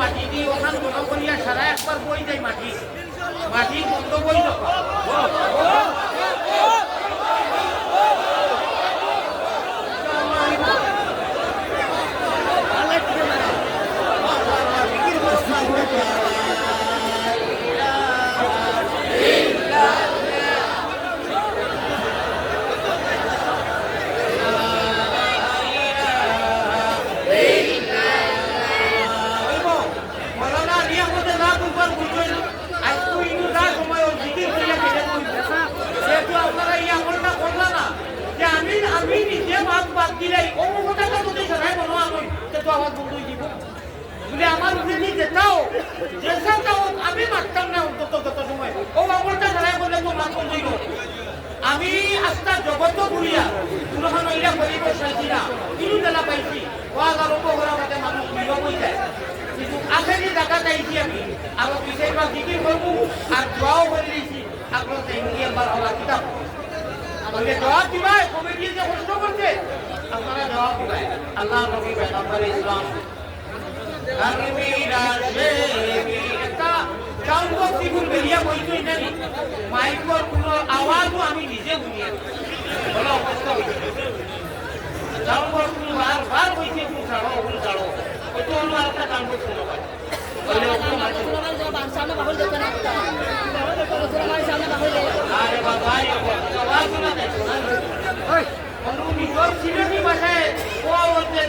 মাটি দিয়ে ওখান বড় করিয়া সারা একবার বই যায় মাটি মাটি বন্ধ বই আমি নিজে মাছ বাদ দিলে অমুকটাকে যদি সরাই বলো আমি তো আমার বন্ধু দিব বলে আমার যদি যেটাও যেটাও আমি মারতাম না অন্তত যত সময় ও আমলটা সরাই বললে তো মাছ বন্ধু আমি আস্তা জগত ঘুরিয়া পুরোখান ইয়া পরিবেশ চাইছি না কিলো জেলা পাইছি ওয়াজ আরম্ভ করার মধ্যে মানুষ বিরোধ হয়ে যায় কিন্তু আখেরি জায়গা চাইছি আমি আরো বিষয়বার জিকির করবো আর দোয়াও করে দিয়েছি আপনার ইন্ডিয়ানবার হওয়া কিতাব আমাকে জবাব দিবাই কমিটি যে কষ্ট করছে আপনারা জবাব দিবাই আল্লাহ নবী পয়গম্বর ইসলাম কারমিরা একটা চাউন্ড ফিগুর বেরিয়া বইতই জানি মাইকর কোনো আওয়াজও আমি নিজে শুনিয়া বড় অবস্থা হয়েছে চাউন্ড কোনো বার বইছে কোন ছাড়ো ওইটা হলো একটা কাণ্ড শুনো পাই আরে বাবা আওয়াজ শোনা যায় নিজের সিলেটি ভাষায় ও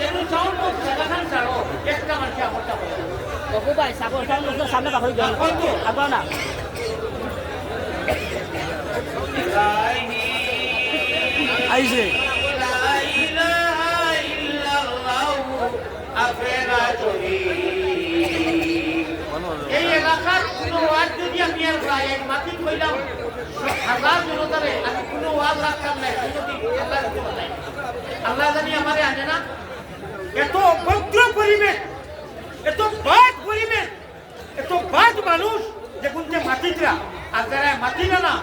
যেন সাউন্ড বক্স সেখান ছাড়ো একটা মানুষ আমরটা বলে বাবু ভাই সাগর সামনে বাহরি যান আপনার না আইছে এই এলাকার কোনো ওয়ার্ড যদি আমি আর প্রায় এক মাটি কইলাম হাজার জনতারে আমি কোনো ওয়ার্ড রাখতাম না আল্লাহ জানি আমারে আনে না এত অভদ্র পরিবেশ এত বাদ পরিবেশ এত বাদ মানুষ দেখুন যে মাটিরা আর যারা মাটিরা না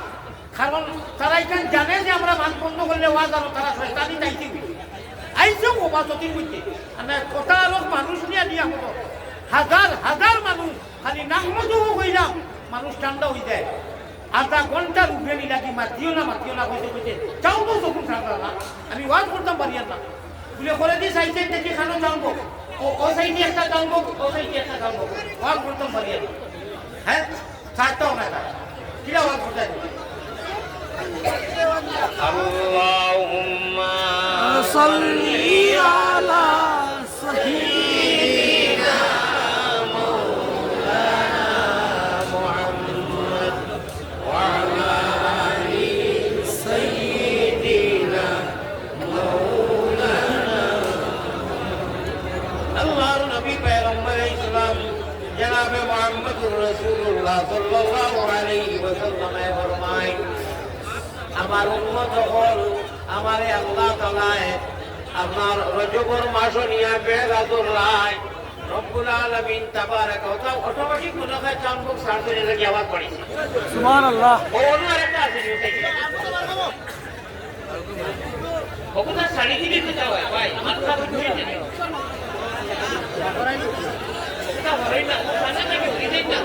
কারণ তারা এখানে জানে যে আমরা মান বন্ধ করলে ওয়াজ আরো তারা শয়তানি চাইছি আইসেও ওবাসতির মধ্যে মানে কথা আরো মানুষ নিয়ে দিয়া হতো হাজার হাজার মানুষ খালি নামতো হইলাম মানুষ ঠান্ডা হয়ে যায় আধা ঘন্টার উঠে নি লাগি মাতিও না কইতে কইতে চাও তো তখন ঠান্ডা না আমি ওয়াজ করতাম পারি না বলে করে দিয়ে সাইড সাইড দেখি খানো জানবো ও সাইডে একটা জানবো ও সাইডে একটা জানবো ওয়াজ করতাম পারি না হ্যাঁ ছাড়তাও না কিরা ওয়াজ করতে আল্লাহুম্মা সাল্লি আলা সাইয়্যিদিনা মাওলানা মুহাম্মদ ওয়া আলা আলি সাইয়্যিদিনা মাওলানা আল্লাহর নবী পয়গম্বর ইসলাম জনাবে মুহাম্মদুর রাসূলুল্লাহ সাল্লাল্লাহু আলাইহি ওয়াসাল্লাম ফরমায় আমার উম্মত হল আমারে আল্লাহ তাআলায় আপনার রজবর মাস নিয়ে বেরাদুর রায় রব্বুল আলামিন তাবারাক ওয়া তাআলা অটোমেটিক মনে হয় চাঁদবুক সারতে লাগি আওয়াজ পড়িছে সুবহানাল্লাহ ওনো আরেকটা আছে ওটা সারি দিতে চাও ভাই আমার কথা বুঝতে নেই এটা হই না সামনে থেকে উঠে না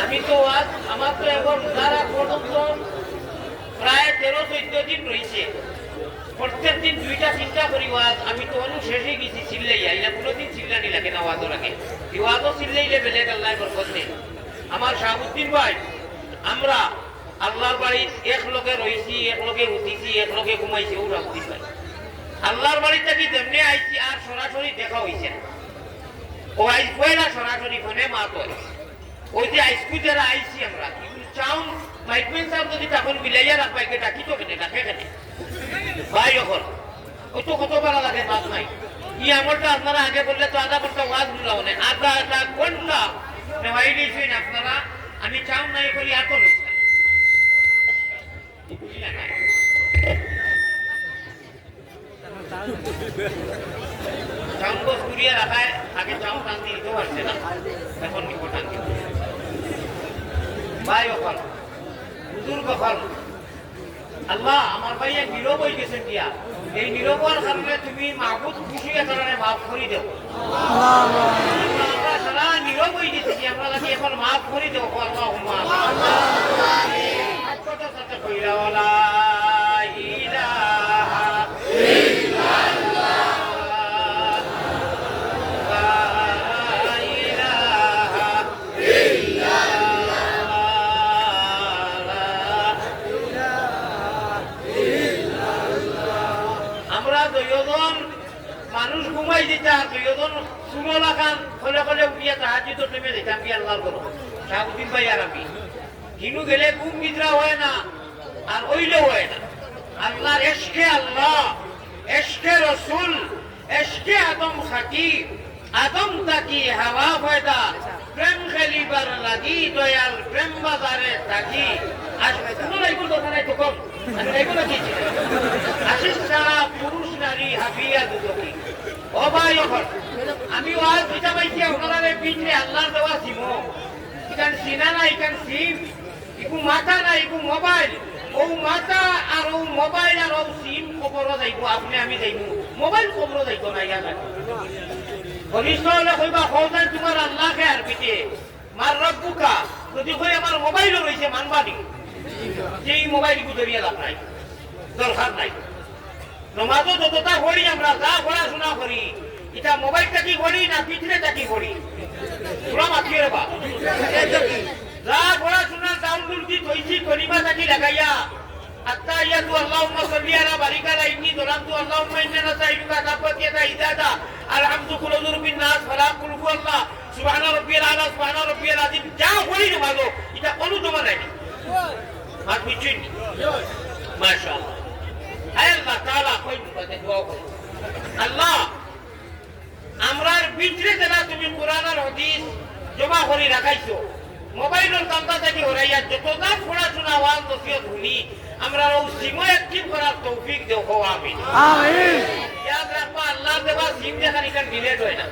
আমি তো আজ আমার তো এখন যারা পর্যন্ত প্রায় 13-14 দিন রয়েছে প্রত্যেক দিন 2টা-3টা করি ওয়াজ আমি তো অনু শেষে গেছি চিল্লাইয়া এটা কোনোদিন চিল্লানি লাগে না ওয়াজও লাগে এই ওয়াজও চিল্লাইলে বেলেগ আল্লাহ বরকত নেই আমার শাহাবুদ্দিন ভাই আমরা আল্লাহর বাড়ি এক লোকে রয়েছি এক লোকে উঠিছি এক লোকে ঘুমাইছি ও রাস্তি ভাই আল্লাহর বাড়ি থেকে যেমনি আইছি আর সরাসরি দেখা হয়েছে ও আইস পয়লা সরাসরি ফোনে মাত হয় ওই যে আইসকু যারা আইসি আমরা চাউন মাইকম্যান সাহেব যদি তখন মিলাইয়া রাখবাই কে ডাকি তো কেনে ডাকে কেনে ভাই এখন ওই তো কত ভালো লাগে বাদ নাই ই আমলটা আপনারা আগে বললে তো আধা ঘন্টা ওয়াজ বুঝলাম না আধা ঘন্টা নেওয়াই দিয়েছেন আপনারা আমি চাউন নাই করি এত চাউন বস ঘুরিয়ে রাখায় আগে চাউন টানতে দিতেও পারছে না এখন কি টানতে ভাই ওখান হুজুর কখন আল্লাহ আমার ভাই এক নীরব হয়ে গেছেন দিয়া এই নীরব হওয়ার কারণে তুমি মাহবুব খুশির কারণে মাফ করে দেও আমরা সারা নীরব হয়ে গেছি কি আমরা কি এখন মাফ করে দেও আল্লাহুম্মা কথা সাথে কইরা ওয়ালা ইলাহা ইল্লাল্লাহ লা ইলাহা আমরা দুইজন মানুষ ঘুমাই দিতাম দুইজন সুমলা খান খলে খলে উঠিয়া তাহাজি তো নেমে দিতাম কি আল্লাহর করো শাহাবুদ্দিন ভাই আর আমি কিনু গেলে ঘুম নিদ্রা হয় না আর ওইলেও হয় না আল্লাহর এশকে আল্লাহ এশকে রসুল এশকে আদম খাকি আদম তাকি হাওয়া ফয়দা প্রেম খেলিবার লাগি দয়াল প্রেম বাজারে থাকি কোনো এইগুলো কথা নাই তো কম এইগুলো কি আশিস ছাড়া পুরুষ নারী হাবিয়া দুদকি অবাই অফর আমি ওয়াজ দিতে পাইছি আপনারা পিছনে আল্লাহর দেওয়া সিমো ইকান সিনা না ইকান সিম ইকু মাথা না ইকু মোবাইল ও মাথা আর ও মোবাইল আর ও সিম খবর যাইব আপনি আমি যাইব মোবাইল খবর যাইব না ইয়া ঘনিষ্ঠ হলে কইবা খোঁজান তোমার আল্লাহকে আর পিঠে মার রব্বুকা যদি কই আমার মোবাইলও রয়েছে মানবানি যে এই মোবাইল গুজরিয়া লাভ নাই দরকার নাই নমাজও যতটা করি আমরা যা পড়াশোনা করি এটা মোবাইলটা কি করি না পিছনেটা কি করি পুরা মাতিয়ে রেবা যা পড়াশোনা ডাউনলোড দি থইছি কলিমা থাকি লাগাইয়া আত্তাহিয়াতু আল্লাহুম্মা সাল্লি আলা বারিকা লা ইন্নী যালামতু আল্লাহুম্মা ইন্না নাসাইলুকা তাফাতিয়াতা ইদাদা আলহামদু কুলুযুর বিন নাস ফালাম কুল হুয়াল্লাহ সুবহানা রাব্বিয়াল আলা সুবহানা রাব্বিয়াল আযীম যা করি নমাজও এটা কোনো জমা নাই মাত বুঝছেন মাশাআল্লাহ আল্লাহ তাআলা কই বলতে দোয়া করো আল্লাহ আমরার ভিতরে যারা তুমি কোরআন আর হাদিস জমা করে রাখাইছো মোবাইলের কামটা থেকে হরাইয়া যতটা পড়াশোনা ওয়াজ নসিহত শুনি আমরা ও সিমো অ্যাক্টিভ করার তৌফিক দেও হো আমিন আমিন ইয়াদ রাখবা আল্লাহ দেবা সিম দেখান ইকান ডিলেট হয় না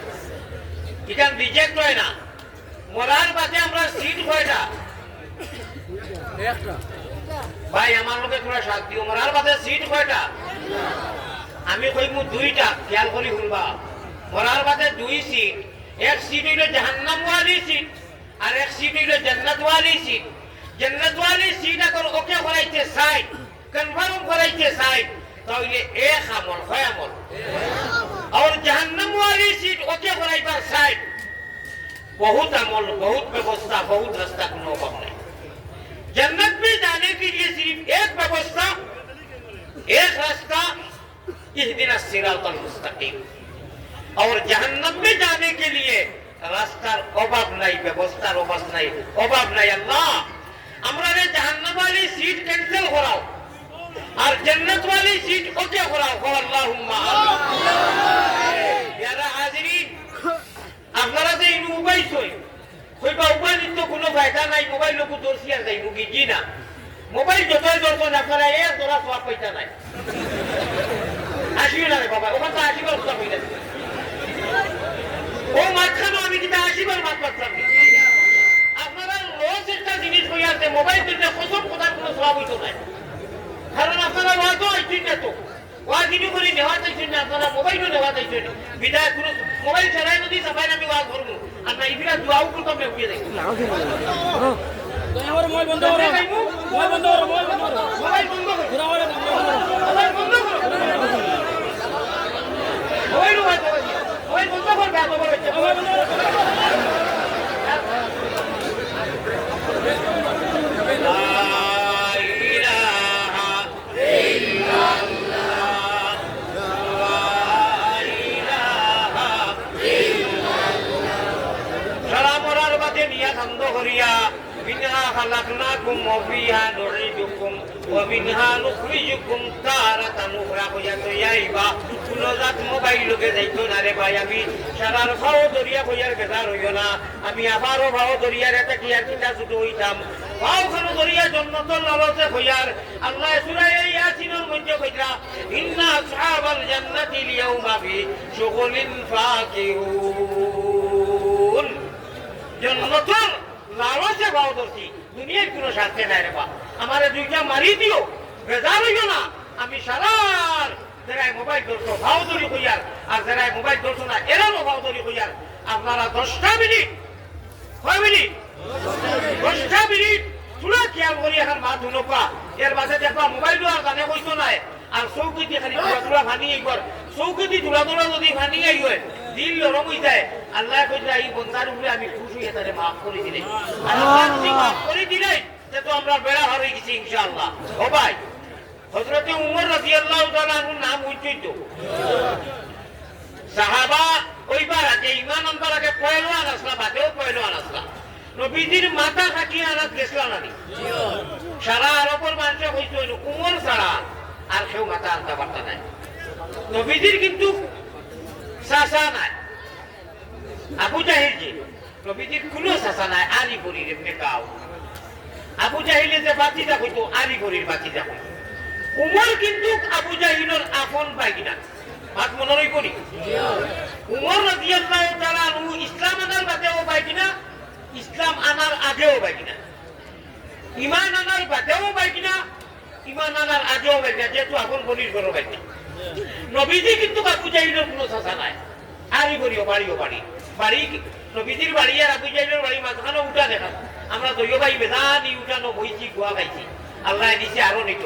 ইকান রিজেক্ট হয় না মরার বাদে আমরা সিট কয়টা একটা ভাই আমার লোকে তোরা সাথ দিও মরার বাদে সিট কয়টা আমি কইমু দুইটা খেয়াল করি শুনবা মরার বাদে দুই সিট এক সিট হইল জাহান্নাম ওয়ালি সিট আর এক সিট হইল জান্নাত ওয়ালি সিট জান্নাত ওয়ালি সিট এখন ওকে করাইতে সাইড কনফার্ম করাইতে সাইড তাহলে এক আমল হয় আমল और जहन्नम वाली सीट ओके कराइবার साइड बहुत अमल बहुत व्यवस्था बहुत रास्ता कोनो कम नहीं जन्नत में जाने के लिए सिर्फ एक व्यवस्था एक रास्ता इहदिना सिरातल मुस्तकीम और जहन्नम में जाने के लिए रास्तार अभाव नहीं व्यवस्थार अभाव नहीं अल्लाह আমরা রে জাহান্নাম वाली सीट कैंसिल कराओ और जन्नत वाली सीट ओके कराओ अल्लाहुम्मा यारा हाजिरिन আপনারা যে এই মোবাইল কই কইবা মোবাইল তো কোনো ফায়দা নাই মোবাইল লোক দর্শি আর যাইবো কি জি না মোবাইল যতই দর্শন আপনারা এর তোরা সব পয়সা নাই আসিও না রে বাবা ওখান তো আসিবার কথা কইলা ও মাঝখানে আমি কিটা আসিবার মাত পাচ্ছি আপনারা লস একটা জিনিস হইয়াছে মোবাইল দিতে কসম কথার কোনো সওয়াব হইতো না কারণ আপনারা ওয়াজও আইছেন না তো ওয়াজিবি করে নেওয়া চাইছেন না আপনারা মোবাইলও নেওয়া চাইছেন বিদায় কোনো মোবাইল ছাড়াই যদি সবাই আমি ওয়াজ করবো আপনার ইবিরা দোয়াও করতে আমরা উঠিয়ে যাই মোবাইল বন্ধ করো মোবাইল বন্ধ করো মোবাইল বন্ধ করো মোবাইল বন্ধ করো মোবাইল বন্ধ করবে মোবাইল বন্ধ করো منها خلقناكم وفيها نعيدكم ومنها نخرجكم تارة أخرى কইয়াতো ইয়াইবা কুলজাত মোবাইলকে যাইতো না রে ভাই আমি সারার ভাও দরিয়া কইয়ার বেজার হইও না আমি আবারও ভাও দরিয়ার এটা কি আর কিনা শুধু হইতাম ভাও খানো দরিয়া জন্নতুল লালসে কইয়ার আল্লাহ সূরা ইয়াসিনের মধ্যে কইরা ইন্না আসহাবাল জান্নাতি লিয়াউমা ফি শুগুলিন ফাকিহুন জন্নতুল লালসে ভাও দর্শি দুনিয়ার কোনো শান্তি নাই রে বা আমারে দুইটা মারি দিও বেজার হইল না আমি সারার যারাই মোবাইল ধরছো ভাওদরি হইয়ার আর যারাই মোবাইল ধরছো না এরাও ভাওদরি হইয়ার আপনারা 10টা মিনিট কয় মিনিট 10টা মিনিট চুলা খেয়াল করি এখন মা ধুনপা এর বাসে দেখবা মোবাইল আর জানে কইতো নাই আর চৌকিতে খালি তুলা ভানি এইবার চৌকিতে তুলা যদি ভানি আই হয় দিল নরম হয়ে যায় আল্লাহ কইরা এই বন্দার উপরে আমি খুশি হয়ে তারে মাফ করে দিলে মাফ করে দিলে যে তো আমরা বেড়া হয়ে গেছি ইনশাআল্লাহ ও ভাই হযরতে উমর রাদিয়াল্লাহু তাআলা এর নাম উচ্চারিত সাহাবা ওইবার আগে ঈমান আনবার আগে পয়লোয়ান আসলা বাদেও পয়লোয়ান আসলা নবীজির মাথা খাকি আনাত গেছিল না সারা আরবের মানুষে কইছিল উমর ছাড়া আর কেউ মাথা আনতে পারত না নবীজির কিন্তু চাচা নাই আবু জাহিল জি নবীজির কোনো চাচা নাই আরি করির এমনি গাও আবু জাহিলে যে বাতিজা হইতো আরি করির বাতিজা হইতো উমর কিন্তু আবু জাহিলের আপন পাই কিনা মাত মনে করি উমর রাদিয়াল্লাহু তাআলা আনহু ইসলাম আনার বাদেও পাই কিনা ইসলাম আনার আগেও পাই কিনা ইমান আনার বাদেও পাই কিনা ইমান আনার আগেও পাই কিনা যেহেতু আপন বলির করো পাই কিনা নবীজি কিন্তু আবু জাহিলের কোনো চাচা নাই আরি করিও বাড়িও বাড়ি বাড়ি নবীজির বাড়ি আর আবু জাহিলের বাড়ি মাঝখানে উঠা দেখা আমরা দইও ভাই বেদানি উঠানো বইছি গুয়া খাইছি আল্লাহ দিছে আরো নিত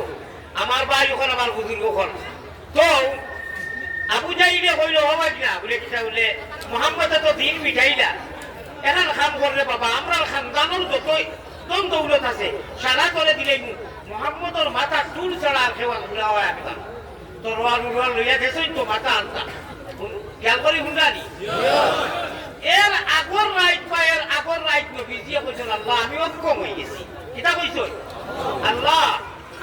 আমার ভাই ওখানে আমার বুজুর্গ ওখান তো আবু জাহিলে কইল হবাই না বলে কিনা বলে মোহাম্মদ তো দিন মিঠাইলা এখন খাম করলে বাবা আমরা খানদানোর যতই দম দৌলত আছে সারা করে দিলে মোহাম্মদর মাথা চুল ছাড়া আর খেওয়া ঘুরা হয় আনতাম তরোয়ার উড়োয়ার লইয়া গেছই তো মাথা আনতাম খেয়াল করি হুন্ডানি এর আগর রাইট বা এর আগর রাইট নবীজিয়ে কইছেন আল্লাহ আমি অক্ষম হয়ে গেছি কিতা কইছ আল্লাহ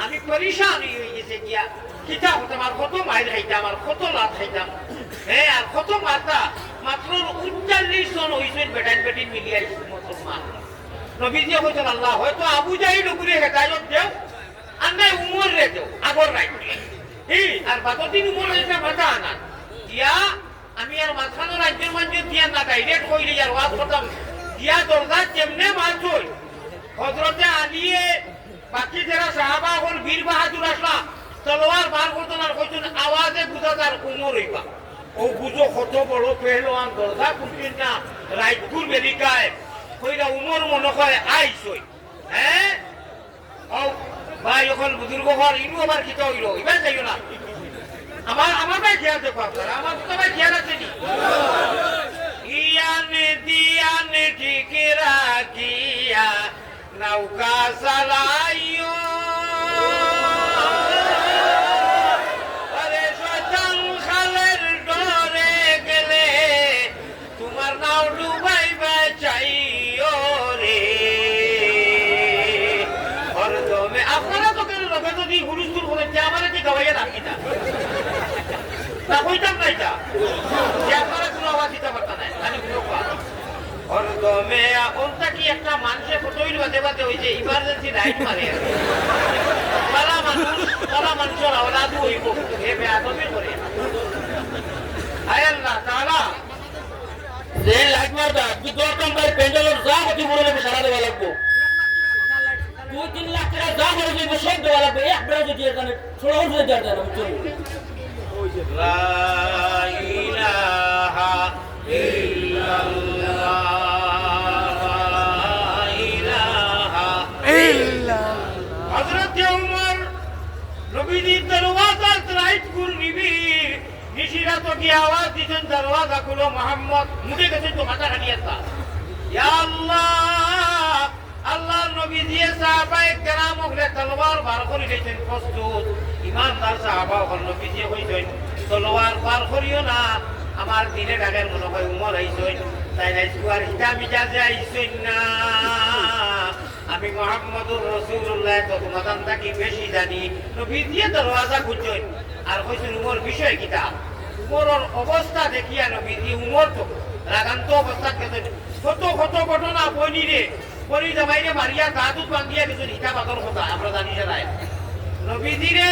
আমি পরিশান হয়ে গেছে গিয়া কিতা হতাম আর কত মাইল খাইতাম আর কত লাভ খাইতাম হ্যাঁ আর কত মাথা মাত্র 39 জন হইছেন বেটাইন বেটিন মিলিয়ে মুসলমান নবীজি কইছেন আল্লাহ হয়তো আবু জাহিল উপরে হেদায়েত দেও আর নাই উমর রে দেও আগর রাইট আর বাকতিন উমর এটা মাথা আনা দিয়া আমি আর মাঝখানে রাজ্যের মানুষ দিয়া না ডাইরেক্ট কইলে আর ওয়াজ করতাম দিয়া দরজা কেমনে মারছই হযরতে আলীয়ে বাকি যারা সাহাবা হল বীর বাহাদুর আসলা তলোয়ার বার করতেন আর কইতেন আওয়াজে বুঝা তার উমর হইবা ও বুঝো কত বড় পেহলওয়ান দরজা খুলতেন না রাইটপুর বেরিকায় কইরা উমর মনে হয় আইসই হ্যাঁ ও ভাই এখন বুজুর্গ হল ইনু আবার কিতা হইল এবার যাইও না আমার ভাই খেয়াল দেখো আপনারা আমার তো ভাই খেয়াল আছে নি ইয়ানে দিয়ানে ঠিক রাখিয়া নৌকা চালাইও আরে শয়তান খালের ডরে গেলে তোমার নাও ডুবাইবা চাইও রে হরদমে আপনারা তো কেন লোকে যদি হুলুস্তুল বলেছে আমার কি গাওয়াইয়া রাখি না তা কইতাম না এটা যে আপনারা কোনো আওয়াজ দিতে পারতা না খালি কোনো কথা হরদমে ওনটা কি একটা মানুষের ফটোইল বাদে বাদে হইছে ইমার্জেন্সি লাইট মারে পালা মানুষের আওলাদ হইব হে বেয়াদবি করে আয় আল্লাহ তাআলা যে লাইট মারদা তুই দরকার ভাই পেন্ডেলের যা হতি বলে সারা দেওয়া লাগবো 2-3 লাখ টাকা যা করে দিব সব দেওয়া লাগবে একবার যদি এখানে ছোড়া উঠে দেওয়া যায় না লা ইলাহা ইল্লাল্লাহ হযরতে ওমর নবীজির দরওয়াজা রাইট কুল নিবি নিশিরা তো কি আওয়াজ দিতেন দরওয়াজা খুলো মোহাম্মদ মুড়ে গেছে তো মাথা হারিয়েছা ইয়া আল্লাহ আল্লাহ নবীজি সাহাবায়ে কেরাম ওগরে তলোয়ার বার করে দিয়েছেন প্রস্তুত ইমানদার সাহাবা ওগরে নবীজি কইছেন তলোয়ার বার করিও না আমার দিনে ডাকের মনে হয় উমর আইছেন তাই না সুয়ার হিতা মিজাজে আইছেন না আমি মুহাম্মদুর রাসূলুল্লাহ তো তোমাদের থেকে বেশি জানি নবীজি দরওয়াজা খুঁজছেন আর কইছেন উমর বিষয় কিটা উমরের অবস্থা দেখিয়া নবীজি উমর তো রাগান্ত অবস্থা কেন কত কত ঘটনা বইনি রে বলি জামাইরে মারিয়া গাদুত বান্ধিয়া কিছু হিতা বাদর কথা আমরা জানি যাই নবীজি রে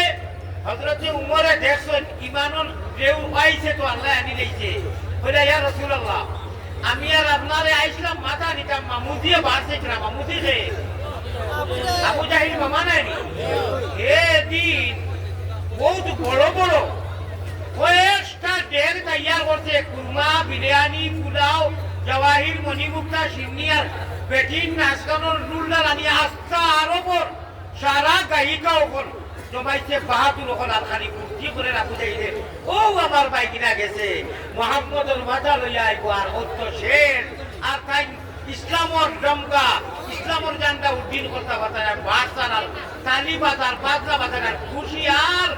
হযরতে উমরে দেখছেন ইমানন কেউ আইছে তো আল্লাহ আনি দিয়েছে কইলা ইয়া রাসূলুল্লাহ আমি আর আপনারে আইছিলাম মাথা নিতাম মামুদিয়ে বাড়ছে কিনা মামুদি রে আবু জাহিল মামা নাই এ দি উলাও জওয়াহির মণিমুক্তা সিনিয়র বেটিন নাচগানোর রুলদার আনি আস্থা আরোপর সারা গায়িকা ওপর জমাইছে বাহাদুর ওখান আর খালি কুর্তি করে রাখু যাইলে ও আমার বাইকিনা গেছে মোহাম্মদর মাথা লইয়া আইব আর অত্য শের আর তাই ইসলামর ডমকা ইসলামর জানটা উদ্দিন করতে বাতায় বাসার আর তালি বাজার বাজরা বাজার খুশি আর